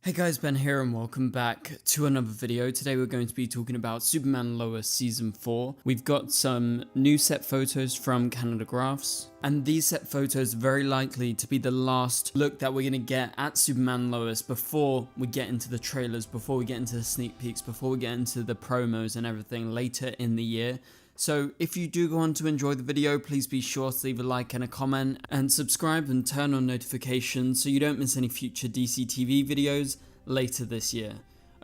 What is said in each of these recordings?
Hey guys, Ben here and welcome back to another video. Today we're going to be talking about Superman Lois Season 4. We've got some new set photos from Canada Graphs, and these set photos are very likely to be the last look that we're going to get at Superman Lois before we get into the trailers, before we get into the sneak peeks, before we get into the promos and everything later in the year. So if you do go on to enjoy the video, please be sure to leave a like and a comment and subscribe and turn on notifications so you don't miss any future DCTV videos later this year.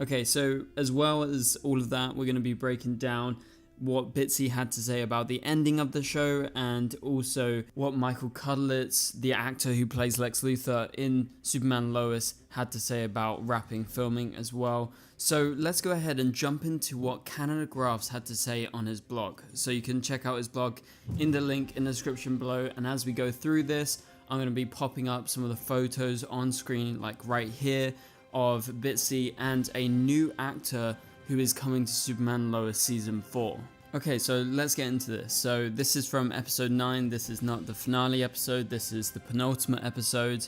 Okay, so as well as all of that, we're going to be breaking down what Bitsy had to say about the ending of the show and also what Michael Cudlitz, the actor who plays Lex Luthor in Superman Lois, had to say about wrapping filming as well. So let's go ahead and jump into what Canada Graphs had to say on his blog. So you can check out his blog in the link in the description below, and as we go through this, I'm going to be popping up some of the photos on screen, like right here, of Bitsy and a new actor who is coming to Superman Lois Season 4. Okay, so let's get into this. So this is from episode 9, this is not the finale episode, this is the penultimate episode,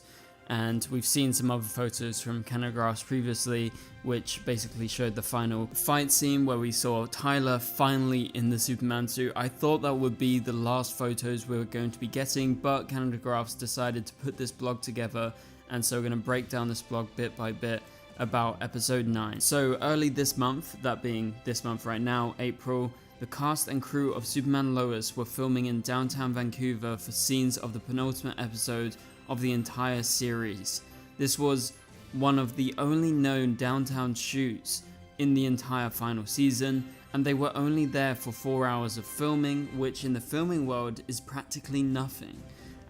and we've seen some other photos from Canada Graphs previously, which basically showed the final fight scene where we saw Tyler finally in the Superman suit. I thought that would be the last photos we were going to be getting, but Canada Graphs decided to put this blog together, and so we're going to break down this blog bit by bit about episode 9. So early this month, that being this month right now, April, the cast and crew of Superman Lois were filming in downtown Vancouver for scenes of the penultimate episode of the entire series. This was one of the only known downtown shoots in the entire final season, and they were only there for 4 hours of filming, which in the filming world is practically nothing.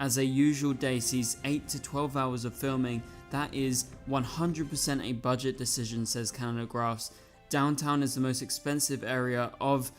As a usual day sees 8 to 12 hours of filming, that is 100% a budget decision, says Canada Graphs. Downtown is the most expensive area of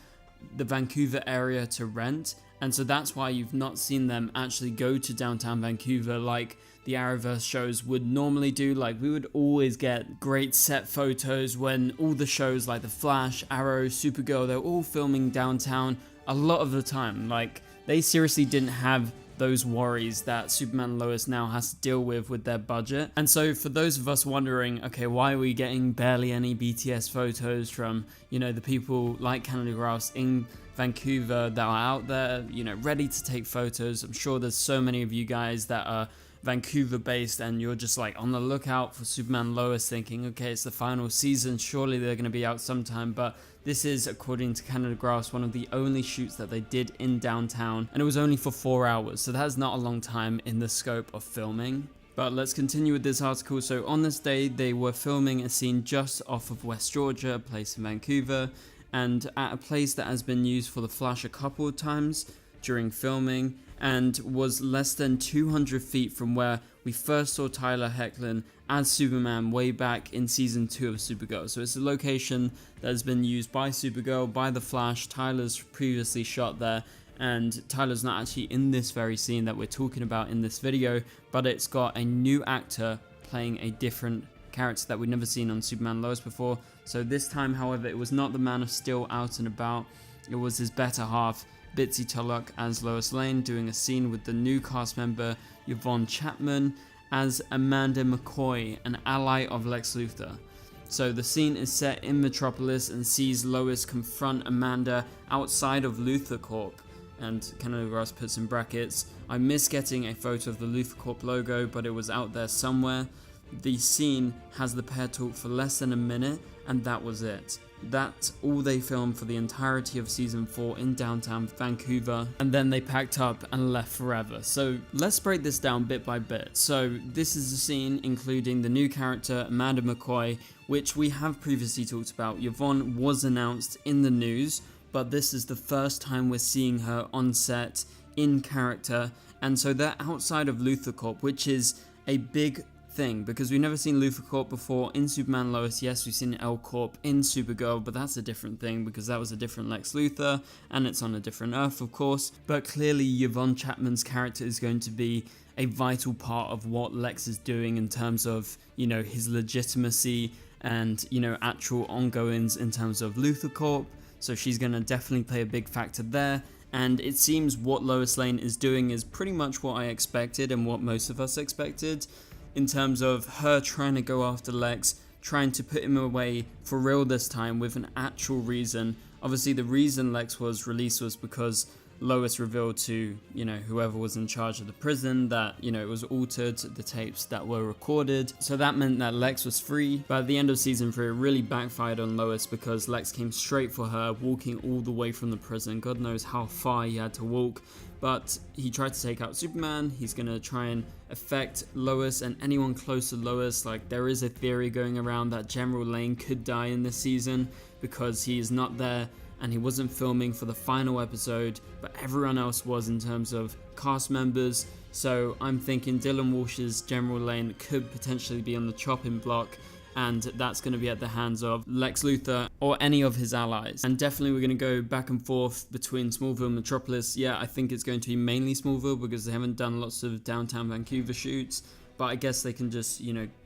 the Vancouver area to rent, and so that's why you've not seen them actually go to downtown Vancouver like the Arrowverse shows would normally do. Like, we would always get great set photos when all the shows like The Flash, Arrow, Supergirl, they're all filming downtown a lot of the time. Like, they seriously didn't have those worries that Superman Lois now has to deal with their budget. And so for those of us wondering, okay, why are we getting barely any BTS photos from, the people like Canada Graphs in Vancouver that are out there, ready to take photos? I'm sure there's so many of you guys that are Vancouver based and you're just like on the lookout for Superman Lois thinking, okay, it's the final season, surely they're going to be out sometime. But this is, according to Canada Graphs, one of the only shoots that they did in downtown, and it was only for 4 hours, so that's not a long time in the scope of filming. But let's continue with this article. So on this day, they were filming a scene just off of West Georgia, a place in Vancouver, and at a place that has been used for The Flash a couple of times during filming, and was less than 200 feet from where we first saw Tyler Hoechlin as Superman way back in season 2 of Supergirl. So it's a location that has been used by Supergirl, by The Flash. Tyler's previously shot there, and Tyler's not actually in this very scene that we're talking about in this video, but it's got a new actor playing a different character that we've never seen on Superman Lois before. So this time, however, it was not the Man of Steel out and about, it was his better half, Bitsy Tulloch as Lois Lane, doing a scene with the new cast member Yvonne Chapman as Amanda McCoy, an ally of Lex Luthor. So the scene is set in Metropolis and sees Lois confront Amanda outside of Luthor Corp. And Canada Graphs puts in brackets, I miss getting a photo of the Luthor Corp logo, but it was out there somewhere. The scene has the pair talk for less than a minute, and that was it. That's all they filmed for the entirety of season 4 in downtown Vancouver, and then they packed up and left forever. So let's break this down bit by bit. So this is a scene including the new character Amanda McCoy, which we have previously talked about. Yvonne was announced in the news, but this is the first time we're seeing her on set in character, and so they're outside of Luthor Corp, which is a big thing because we've never seen Luthor Corp before in Superman Lois. Yes, we've seen L Corp in Supergirl, but that's a different thing because that was a different Lex Luthor and it's on a different Earth, of course. But clearly Yvonne Chapman's character is going to be a vital part of what Lex is doing in terms of, his legitimacy and, actual ongoings in terms of Luthor Corp. So she's going to definitely play a big factor there. And it seems what Lois Lane is doing is pretty much what I expected and what most of us expected. in terms of her trying to go after Lex, trying to put him away for real this time with an actual reason. Obviously the reason Lex was released was because Lois revealed to, whoever was in charge of the prison that, it was altered, the tapes that were recorded. So that meant that Lex was free. But at the end of season 3, it really backfired on Lois because Lex came straight for her, walking all the way from the prison. God knows how far he had to walk. But he tried to take out Superman. He's going to try and affect Lois and anyone close to Lois. Like, there is a theory going around that General Lane could die in this season because he is not there and he wasn't filming for the final episode, but everyone else was in terms of cast members. So I'm thinking Dylan Walsh's General Lane could potentially be on the chopping block, and that's going to be at the hands of Lex Luthor or any of his allies. And definitely we're going to go back and forth between Smallville and Metropolis. Yeah, I think it's going to be mainly Smallville because they haven't done lots of downtown Vancouver shoots, but I guess they can just,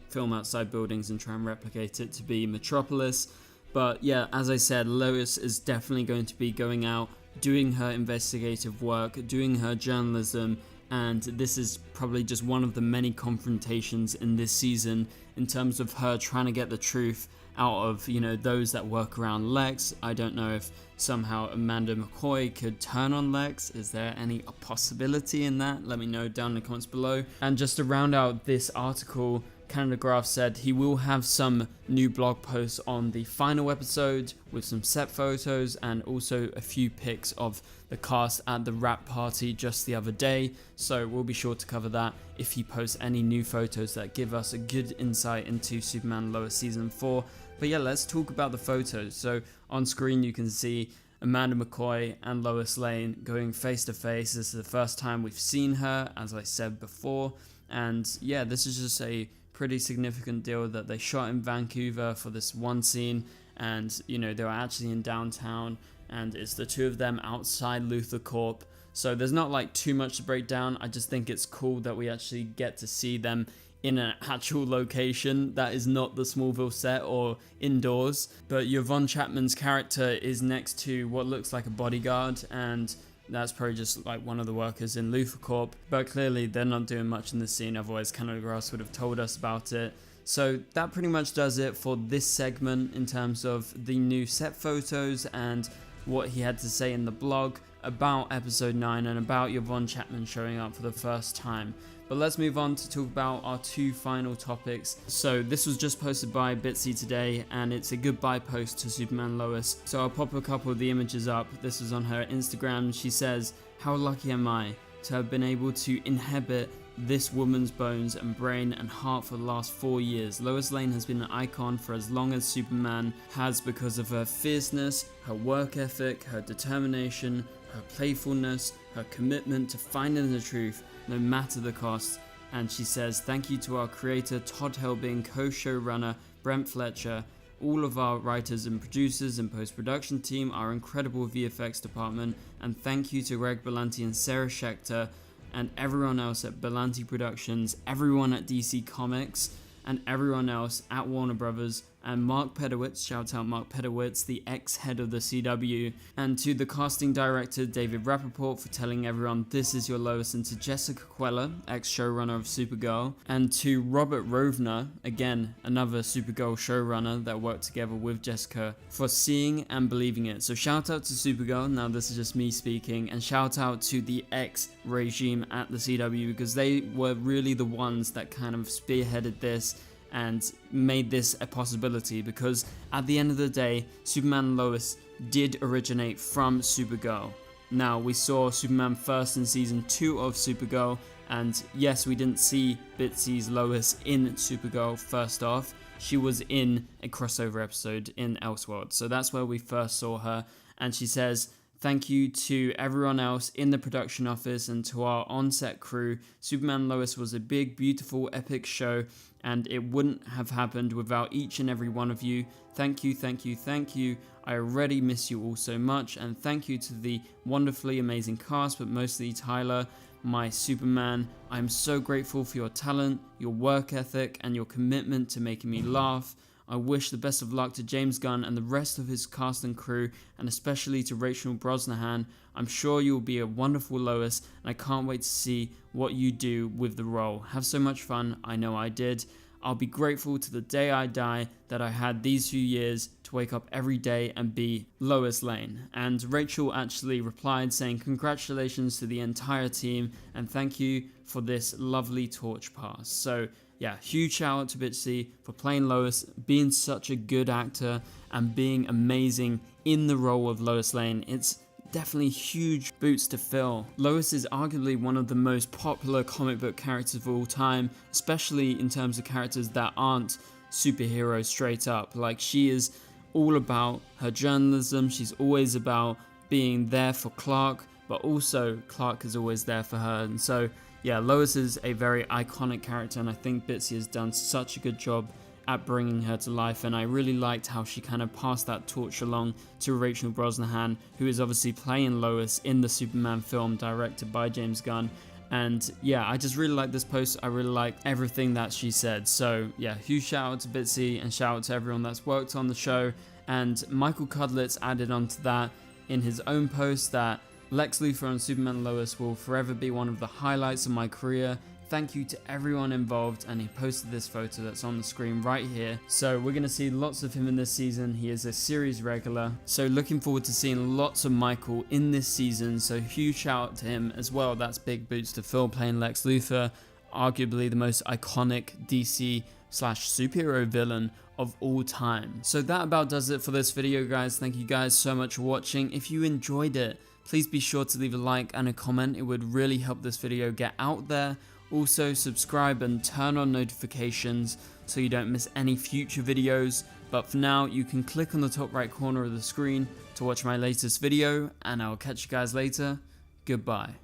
film outside buildings and try and replicate it to be Metropolis. But yeah, as I said, Lois is definitely going to be going out, doing her investigative work, doing her journalism, and this is probably just one of the many confrontations in this season in terms of her trying to get the truth out of, those that work around Lex. I don't know if somehow Amanda McCoy could turn on Lex. Is there any possibility in that? Let me know down in the comments below. And just to round out this article, Canada Graph said he will have some new blog posts on the final episode with some set photos and also a few pics of the cast at the wrap party just the other day. So we'll be sure to cover that if he posts any new photos that give us a good insight into Superman Lois season 4. But yeah, let's talk about the photos. So on screen you can see Amanda McCoy and Lois Lane going face to face. This is the first time we've seen her, as I said before. And yeah, this is just a pretty significant deal that they shot in Vancouver for this one scene, and they were actually in downtown, and it's the two of them outside Luthor Corp. So there's not like too much to break down. I just think it's cool that we actually get to see them in an actual location that is not the Smallville set or indoors. But Yvonne Chapman's character is next to what looks like a bodyguard, and that's probably just like one of the workers in Luthor Corp, but clearly they're not doing much in this scene, otherwise Canada Grass would have told us about it. So that pretty much does it for this segment in terms of the new set photos and what he had to say in the blog about episode 9 and about Yvonne Chapman showing up for the first time. But let's move on to talk about our two final topics. So this was just posted by Bitsy today, and it's a goodbye post to Superman Lois. So I'll pop a couple of the images up. This was on her Instagram. She says, "How lucky am I to have been able to inhabit this woman's bones and brain and heart for the last 4 years. Lois Lane has been an icon for as long as Superman has because of her fierceness, her work ethic, her determination, her playfulness, her commitment to finding the truth, no matter the cost." And she says, "Thank you to our creator Todd Helbing, co-showrunner Brent Fletcher, all of our writers and producers and post-production team, our incredible VFX department, and thank you to Greg Berlanti and Sarah Schechter and everyone else at Berlanti Productions, everyone at DC Comics, and everyone else at Warner Brothers, and Mark Pedowitz, shout out Mark Pedowitz, the ex-head of the CW, and to the casting director David Rappaport for telling everyone this is your Lois, and to Jessica Queller, ex-showrunner of Supergirl, and to Robert Rovner, again, another Supergirl showrunner that worked together with Jessica, for seeing and believing it. So shout out to Supergirl, now this is just me speaking, and shout out to the ex-regime at the CW, because they were really the ones that kind of spearheaded this and made this a possibility, because at the end of the day, Superman Lois did originate from Supergirl. Now, we saw Superman first in season 2 of Supergirl, and yes, we didn't see Bitsy's Lois in Supergirl first off. She was in a crossover episode in Elseworld, so that's where we first saw her. And she says, "Thank you to everyone else in the production office and to our on-set crew. Superman Lois was a big, beautiful, epic show, and it wouldn't have happened without each and every one of you. Thank you, thank you, thank you. I already miss you all so much, and thank you to the wonderfully amazing cast, but mostly Tyler, my Superman. I'm so grateful for your talent, your work ethic, and your commitment to making me laugh. I wish the best of luck to James Gunn and the rest of his cast and crew, and especially to Rachel Brosnahan. I'm sure you'll be a wonderful Lois, and I can't wait to see what you do with the role. Have so much fun, I know I did. I'll be grateful to the day I die that I had these few years to wake up every day and be Lois Lane. And Rachel actually replied saying congratulations to the entire team and thank you for this lovely torch pass. So yeah, huge shout out to Bitsy for playing Lois, being such a good actor and being amazing in the role of Lois Lane. It's definitely huge boots to fill. Lois is arguably one of the most popular comic book characters of all time, especially in terms of characters that aren't superheroes straight up. Like, she is all about her journalism, she's always about being there for Clark, but also Clark is always there for her. And so yeah, Lois is a very iconic character, and I think Bitsy has done such a good job at bringing her to life, and I really liked how she kind of passed that torch along to Rachel Brosnahan, who is obviously playing Lois in the Superman film directed by James Gunn. And yeah, I just really like this post. I really like everything that she said. So yeah, huge shout out to Bitsy and shout out to everyone that's worked on the show. And Michael Cudlitz added onto that in his own post that Lex Luthor and Superman Lois will forever be one of the highlights of my career. Thank you to everyone involved, and he posted this photo that's on the screen right here. So we're going to see lots of him in this season. He is a series regular, so looking forward to seeing lots of Michael in this season. So huge shout out to him as well. That's big boots to fill, playing Lex Luthor, arguably the most iconic DC/superhero villain of all time. So that about does it for this video, guys. Thank you guys so much for watching. If you enjoyed it, please be sure to leave a like and a comment. It would really help this video get out there. Also, subscribe and turn on notifications so you don't miss any future videos. But for now, you can click on the top right corner of the screen to watch my latest video, and I'll catch you guys later. Goodbye.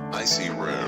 I see red.